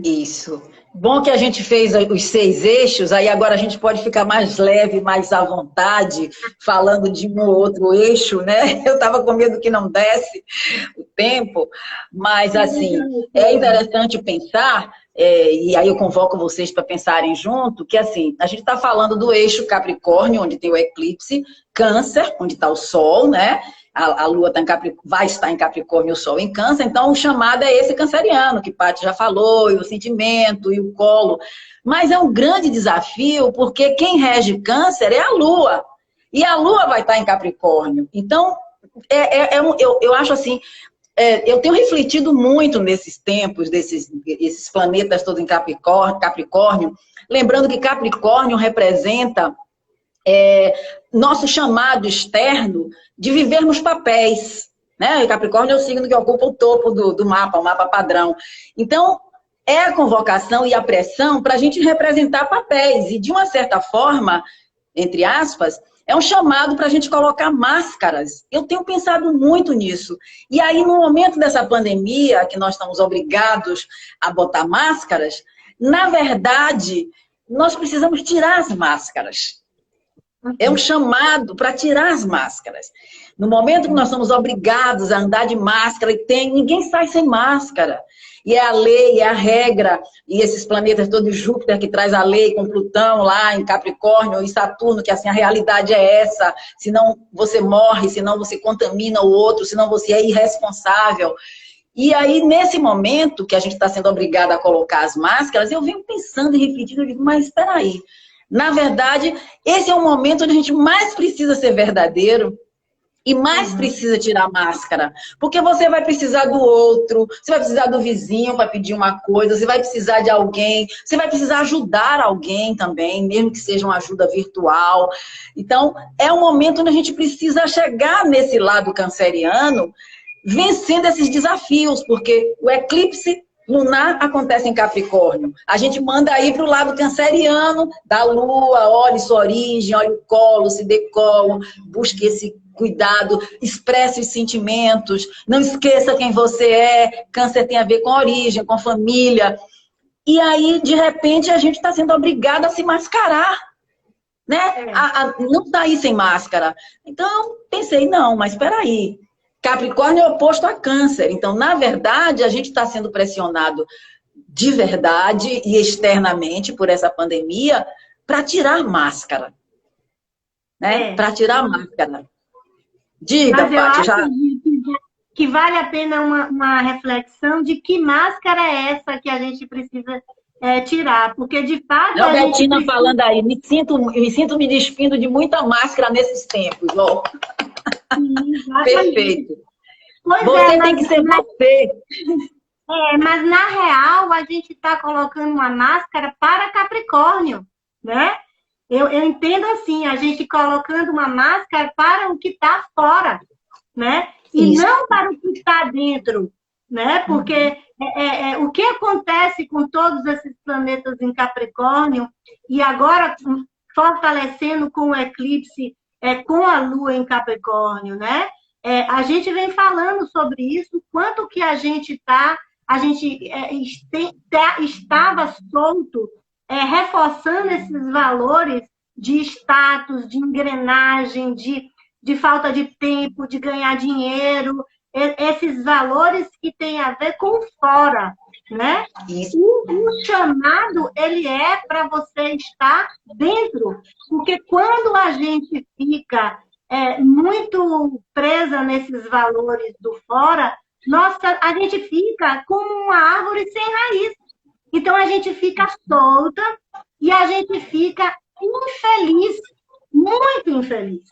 Isso. Bom que a gente fez os 6 eixos, aí agora a gente pode ficar mais leve, mais à vontade, falando de um ou outro eixo, né? Eu estava com medo que não desse o tempo, mas, assim, é interessante pensar, e aí eu convoco vocês para pensarem junto, que, assim, a gente está falando do eixo Capricórnio, onde tem o eclipse, Câncer, onde está o Sol, né? a Lua tá vai estar em Capricórnio e o Sol em Câncer, então o chamado é esse canceriano, que Paty já falou, e o sentimento, e o colo. Mas é um grande desafio, porque quem rege Câncer é a Lua. E a Lua vai estar em Capricórnio. Então, eu acho assim, eu tenho refletido muito nesses tempos, esses planetas todos em Capricórnio, lembrando que Capricórnio representa nosso chamado externo de vivermos papéis. Né? E Capricórnio é o signo que ocupa o topo do mapa, o mapa padrão. Então, é a convocação e a pressão para a gente representar papéis. E, de uma certa forma, entre aspas, é um chamado para a gente colocar máscaras. Eu tenho pensado muito nisso. E aí, no momento dessa pandemia, que nós estamos obrigados a botar máscaras, na verdade, nós precisamos tirar as máscaras. É um chamado para tirar as máscaras. No momento que nós somos obrigados a andar de máscara, ninguém sai sem máscara. E é a lei, é a regra, e esses planetas todos, Júpiter que traz a lei, com Plutão lá em Capricórnio, e Saturno, que assim, a realidade é essa, senão você morre, senão você contamina o outro, senão você é irresponsável. E aí, nesse momento que a gente está sendo obrigado a colocar as máscaras, eu venho pensando e refletindo, eu digo, mas espera aí, na verdade, esse é o momento onde a gente mais precisa ser verdadeiro, e mais precisa tirar a máscara. Porque você vai precisar do outro, você vai precisar do vizinho para pedir uma coisa, você vai precisar de alguém, você vai precisar ajudar alguém também, mesmo que seja uma ajuda virtual. Então, é um momento onde a gente precisa chegar nesse lado canceriano, vencendo esses desafios, porque o eclipse lunar acontece em Capricórnio. A gente manda aí para o lado canceriano da Lua, olhe sua origem, olhe o colo, se decolo, busque esse cuidado, expresse os sentimentos, não esqueça quem você é. Câncer tem a ver com a origem, com a família. E aí, de repente, a gente está sendo obrigado a se mascarar, né? A não sair sem máscara. Então, pensei, não, mas espera aí. Capricórnio é oposto a Câncer. Então, na verdade, a gente está sendo pressionado de verdade e externamente por essa pandemia para tirar máscara. Né? Para tirar máscara. Diga, Paty, já... que vale a pena uma reflexão de que máscara é essa que a gente precisa tirar, porque de fato... Não, Betina precisa... falando aí, me sinto me despindo de muita máscara nesses tempos, ó. Sim, perfeito. Você tem que ser você. Mas na real, a gente está colocando uma máscara para Capricórnio, né? Eu entendo assim, a gente colocando uma máscara para o que está fora, né? E isso. Não para o que está dentro, né? Porque o que acontece com todos esses planetas em Capricórnio, e agora fortalecendo com o eclipse, com a Lua em Capricórnio, né? A gente vem falando sobre isso, quanto que a gente estava solto, reforçando esses valores de status, de engrenagem, de falta de tempo, de ganhar dinheiro, esses valores que têm a ver com fora, né? O chamado, ele é para você estar dentro, porque quando a gente fica muito presa nesses valores do fora, a gente fica como uma árvore sem raiz. Então, a gente fica solta e a gente fica infeliz, muito infeliz.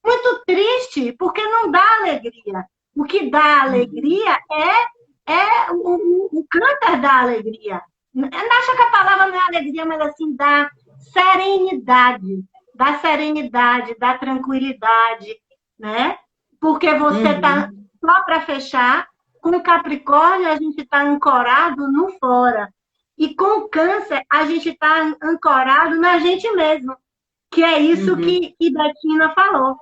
Muito triste, porque não dá alegria. O que dá alegria é o câncer da alegria. Acho que a palavra não é alegria, mas assim, dá serenidade, da tranquilidade, né? Porque você está, só para fechar, com o Capricórnio a gente está ancorado no fora. E com o Câncer a gente está ancorado na gente mesmo. Que é isso que Betina falou.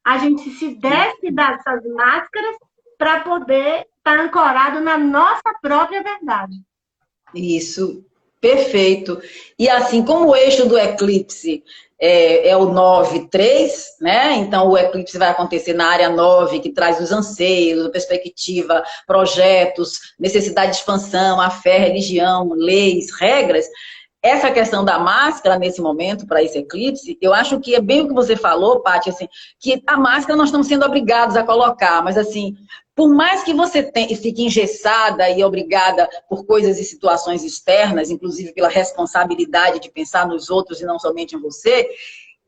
A gente se desce dessas máscaras para poder estar ancorado na nossa própria verdade. Isso, perfeito. E assim, como o eixo do eclipse é o 9-3, né? Então, o eclipse vai acontecer na área 9, que traz os anseios, a perspectiva, projetos, necessidade de expansão, a fé, religião, leis, regras. essa questão da máscara, nesse momento, para esse eclipse, eu acho que é bem o que você falou, Paty, assim, que a máscara nós estamos sendo obrigados a colocar, mas assim, por mais que você fique engessada e obrigada por coisas e situações externas, inclusive pela responsabilidade de pensar nos outros e não somente em você,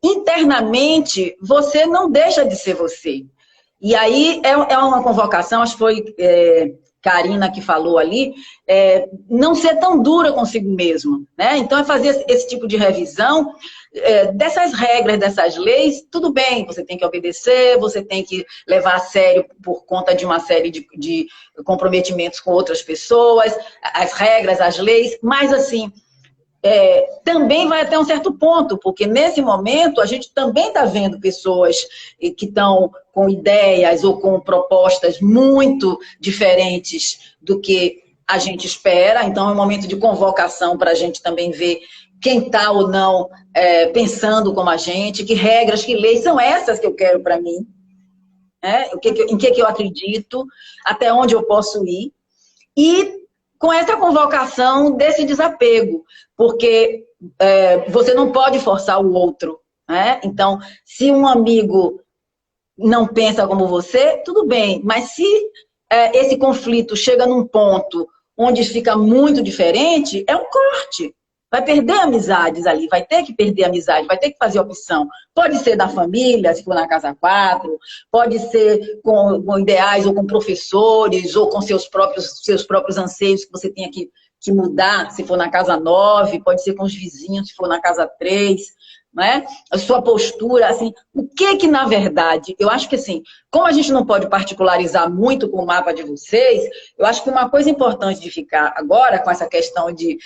internamente você não deixa de ser você. E aí é uma convocação, acho que foi Karina que falou ali, não ser tão dura consigo mesmo, né? Então é fazer esse tipo de revisão dessas regras, dessas leis. Tudo bem, você tem que obedecer, você tem que levar a sério por conta de uma série de comprometimentos com outras pessoas, as regras, as leis, mas assim, também vai até um certo ponto, porque nesse momento a gente também está vendo pessoas que estão com ideias ou com propostas muito diferentes do que a gente espera. Então é um momento de convocação para a gente também ver quem está ou não pensando como a gente, que regras, que leis são essas que eu quero para mim, em que eu acredito, até onde eu posso ir. E com essa convocação desse desapego, porque você não pode forçar o outro, né? Então, se um amigo não pensa como você, tudo bem, mas se esse conflito chega num ponto onde fica muito diferente, é um corte. Vai perder amizades ali, vai ter que perder amizade, vai ter que fazer opção. Pode ser da família, se for na casa 4, pode ser com ideais ou com professores, ou com seus próprios anseios que você tenha que mudar, se for na casa 9, pode ser com os vizinhos, se for na casa 3, né? A sua postura, assim, o que na verdade, eu acho que assim, como a gente não pode particularizar muito com o mapa de vocês, eu acho que uma coisa importante de ficar agora com essa questão de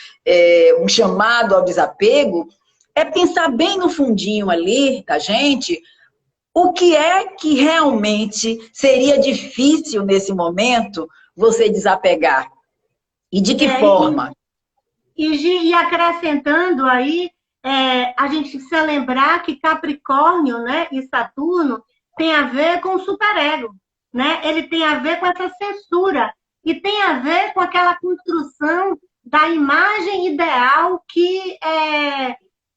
um chamado ao desapego, é pensar bem no fundinho ali da gente, o que é que realmente seria difícil nesse momento você desapegar. E de que forma? E acrescentando aí, a gente precisa lembrar que Capricórnio, né, e Saturno tem a ver com o superego, né? Ele tem a ver com essa censura e tem a ver com aquela construção da imagem ideal que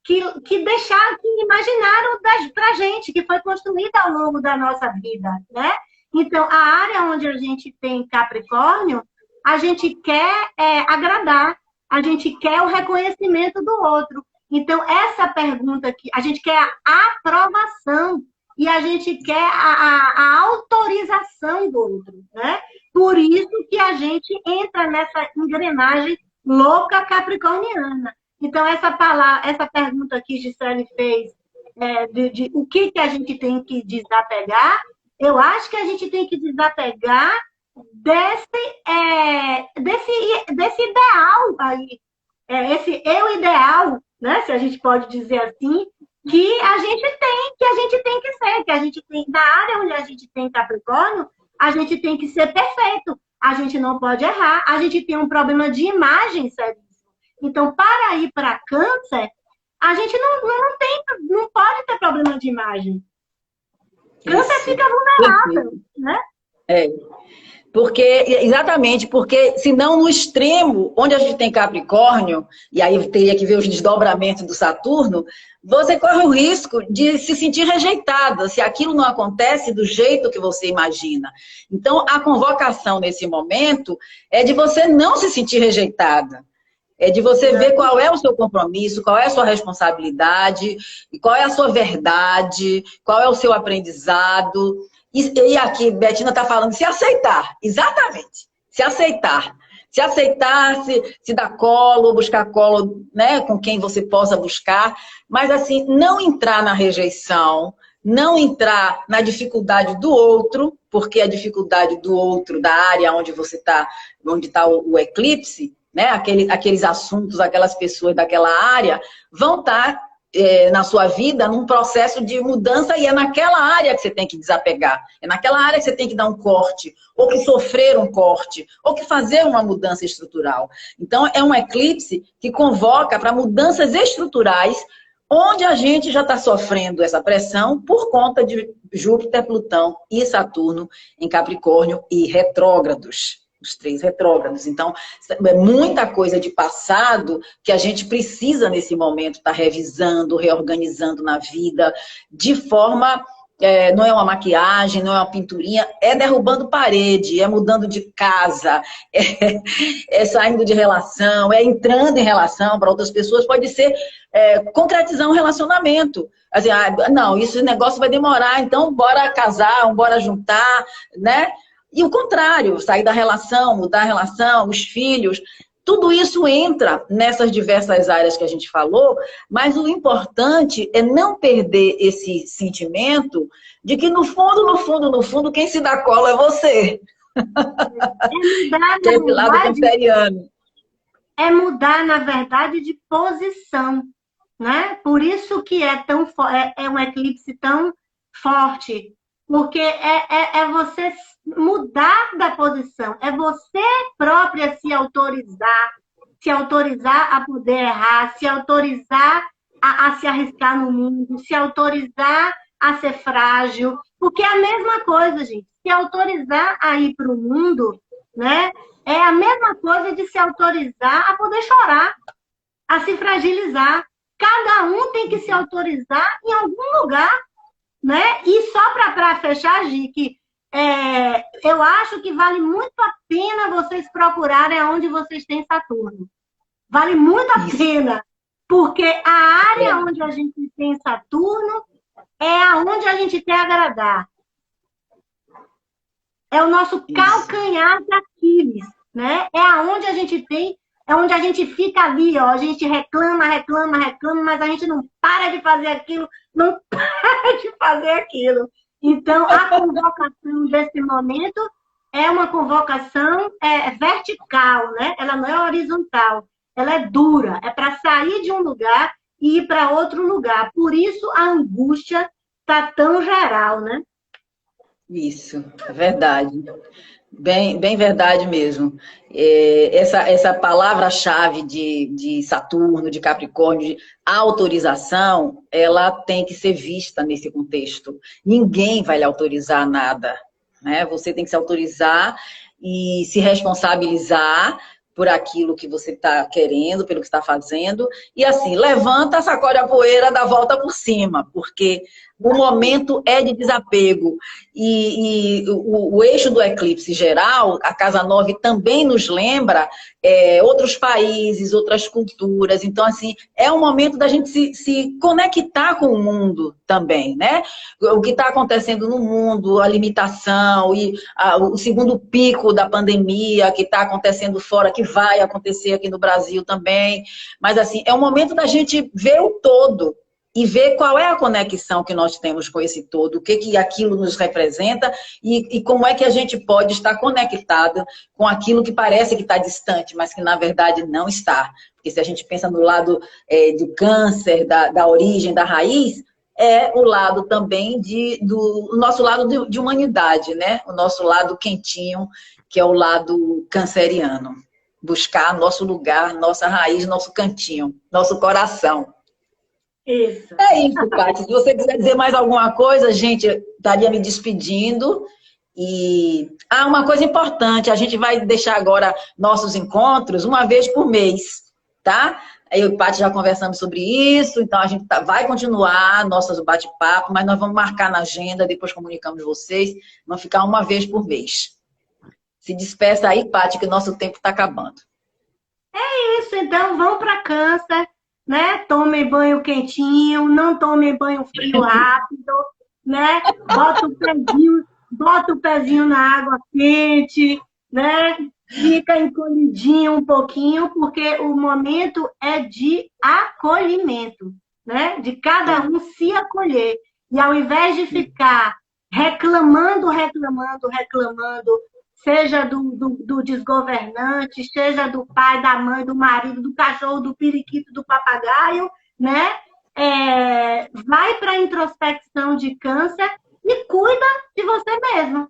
deixaram, que imaginaram para a gente, que foi construída ao longo da nossa vida, né? Então, a área onde a gente tem Capricórnio, a gente quer agradar, a gente quer o reconhecimento do outro. Então, essa pergunta aqui, a gente quer a aprovação e a gente quer a autorização do outro, né? Por isso que a gente entra nessa engrenagem louca capricorniana. Então, essa pergunta que Gisele fez, de o que a gente tem que desapegar, eu acho que a gente tem que desapegar desse ideal aí, esse eu ideal, né, se a gente pode dizer assim, que a gente tem que ser, que a gente tem, na área onde a gente tem Capricórnio, a gente tem que ser perfeito, a gente não pode errar, a gente tem um problema de imagem seríssimo. Então, para ir para Câncer, a gente não pode ter problema de imagem. Câncer fica vulnerável, né? Exatamente, porque senão no extremo, onde a gente tem Capricórnio, e aí teria que ver os desdobramentos do Saturno, você corre o risco de se sentir rejeitada, se aquilo não acontece do jeito que você imagina. Então, a convocação nesse momento é de você não se sentir rejeitada. É de você ver qual é o seu compromisso, qual é a sua responsabilidade, qual é a sua verdade, qual é o seu aprendizado. E aqui, Betina está falando se aceitar, exatamente, se aceitar. Se aceitar, se dar colo, buscar colo, né, com quem você possa buscar, mas assim, não entrar na rejeição, não entrar na dificuldade do outro, porque a dificuldade do outro, da área onde você está, onde está o eclipse, né, aqueles assuntos, aquelas pessoas daquela área, vão estar na sua vida num processo de mudança e é naquela área que você tem que desapegar. É naquela área que você tem que dar um corte, ou que sofrer um corte, ou que fazer uma mudança estrutural. Então, é um eclipse que convoca para mudanças estruturais, onde a gente já está sofrendo essa pressão por conta de Júpiter, Plutão e Saturno em Capricórnio e retrógrados. os 3 retrógrados. Então, é muita coisa de passado que a gente precisa, nesse momento, estar revisando, reorganizando na vida, de forma... não é uma maquiagem, não é uma pinturinha, é derrubando parede, é mudando de casa, é saindo de relação, é entrando em relação para outras pessoas, pode ser concretizar um relacionamento. Assim, não, esse negócio vai demorar, então bora casar, bora juntar, né? E o contrário, sair da relação, mudar a relação, os filhos... Tudo isso entra nessas diversas áreas que a gente falou, mas o importante é não perder esse sentimento de que no fundo, no fundo, no fundo, quem se dá cola é você. Que é esse lado canceriano. É mudar, na verdade, de posição, né? Por isso que é um eclipse tão forte, porque é você mudar da posição, é você própria se autorizar a poder errar, se autorizar a se arriscar no mundo, se autorizar a ser frágil, porque é a mesma coisa, gente, se autorizar a ir para o mundo, né, é a mesma coisa de se autorizar a poder chorar, a se fragilizar. Cada um tem que se autorizar em algum lugar, né? E só para fechar, Gi, que eu acho que vale muito a pena vocês procurarem onde vocês têm Saturno. Vale muito a pena, porque a área onde a gente tem Saturno é aonde a gente quer agradar. É o nosso calcanhar de Aquiles, né? É aonde a gente tem, é onde a gente fica ali, ó, a gente reclama, mas a gente não para de fazer aquilo, não para de fazer aquilo. Então, a convocação desse momento é uma convocação vertical, né? Ela não é horizontal, ela é dura, é para sair de um lugar e ir para outro lugar. Por isso, a angústia está tão geral, né? Isso, é verdade. Bem verdade mesmo. Essa palavra-chave de Saturno, de Capricórnio, de autorização, ela tem que ser vista nesse contexto. Ninguém vai lhe autorizar nada, né? Você tem que se autorizar e se responsabilizar por aquilo que você está querendo, pelo que está fazendo, e assim, levanta, sacode a poeira, dá a volta por cima, porque o momento é de desapego. E o eixo do eclipse geral, a Casa 9 também nos lembra outros países, outras culturas. Então, assim, é um momento da gente se conectar com o mundo também, né? O que está acontecendo no mundo, a limitação e o segundo pico da pandemia que está acontecendo fora, que vai acontecer aqui no Brasil também. Mas, assim, é um momento da gente ver o todo e ver qual é a conexão que nós temos com esse todo, o que aquilo nos representa e como é que a gente pode estar conectado com aquilo que parece que está distante, mas que na verdade não está. Porque se a gente pensa no lado do câncer, da origem, da raiz, é o lado também do nosso lado de humanidade, né? O nosso lado quentinho, que é o lado canceriano. Buscar nosso lugar, nossa raiz, nosso cantinho, nosso coração. Isso. É isso, Paty. Se você quiser dizer mais alguma coisa, gente, estaria me despedindo. E uma coisa importante, a gente vai deixar agora nossos encontros uma vez por mês, tá? Eu e o Paty já conversamos sobre isso, então a gente vai continuar nossos bate-papo, mas nós vamos marcar na agenda, depois comunicamos vocês, vamos ficar uma vez por mês. Se despeça aí, Paty, que o nosso tempo está acabando. É isso, então vamos para Câncer, né? Tomem banho quentinho, não tomem banho frio rápido, né? Bota o pezinho na água quente, né? Fica encolhidinho um pouquinho, porque o momento é de acolhimento, né? De cada um se acolher. E ao invés de ficar reclamando, seja do desgovernante, seja do pai, da mãe, do marido, do cachorro, do periquito, do papagaio, né? Vai para a introspecção de Câncer e cuida de você mesmo.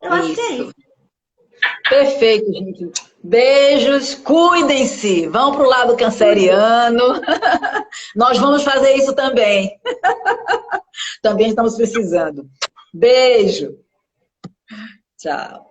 Eu acho que é isso. Perfeito, gente. Beijos, cuidem-se. Vão para o lado canceriano. Nós vamos fazer isso também. Também estamos precisando. Beijo. Tchau.